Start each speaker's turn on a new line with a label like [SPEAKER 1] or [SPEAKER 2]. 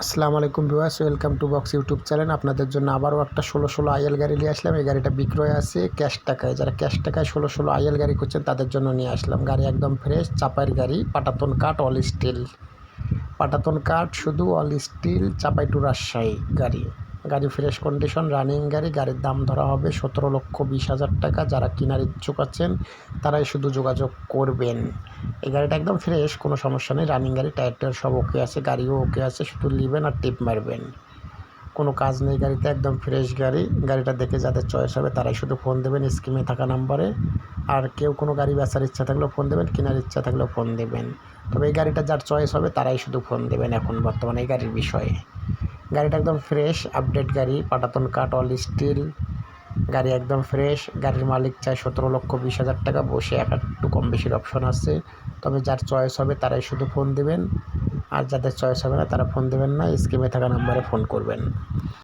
[SPEAKER 1] আসসালামু আলাইকুম viewers, welcome to box YouTube channel. আপনাদের জন্য আবারও একটা 16 আইএল গাড়ি নিয়ে আসলাম। এই গাড়িটা বিক্রয় আছে ক্যাশ টাকায়। যারা ক্যাশ টাকায় 16 আইএল গাড়ি খুঁজছেন তাদের জন্য নিয়ে আসলাম। গাড়ি একদম ফ্রেশ, চাপাইয়ের গাড়ি, পাটাতন কাঠ, অল স্টিল। পাটাতন কাঠ শুধু, অল স্টিল, চাপাই টু রাজশাহী গাড়ি। গাড়ি ফ্রেশ কন্ডিশন, রানিং গাড়ি। গাড়ির দাম ধরা হবে 17,20,000 টাকা। যারা কেনার ইচ্ছুক আছেন তারাই শুধু যোগাযোগ করবেন। এই গাড়িটা একদম ফ্রেশ, কোনো সমস্যা নেই। রানিং গাড়ি, টায়ার টায়ার সব ওকে আছে, গাড়িও ওকে আছে। শুধু নেবেন আর টিপ মারবেন, কোনো কাজ নেই গাড়িতে। একদম ফ্রেশ গাড়ি। গাড়িটা দেখে যাদের চয়েস হবে তারাই শুধু ফোন দেবেন স্ক্রিনে থাকা নাম্বারে। আর কেউ কোনো গাড়ি বেচার ইচ্ছা থাকলেও ফোন দেবেন, কেনার ইচ্ছা থাকলেও ফোন দেবেন। তবে এই গাড়িটা যার চয়েস হবে তারাই শুধু ফোন দেবেন এখন বর্তমানে এই গাড়ির বিষয়ে। গাড়িটা একদম ফ্রেশ, আপডেট গাড়ি, পাটাতন কাঠ, অল স্টিল গাড়ি, একদম ফ্রেশ। গাড়ির মালিক চায় 17,20,000 টাকা। বসে একটু কম বেশির অপশন আছে। তবে যার চয়েস হবে তারাই শুধু ফোন দেবেন, আর যাদের চয়েস হবে না তারা ফোন দেবেন না, স্ক্রিনে থাকা নাম্বারে ফোন করবেন।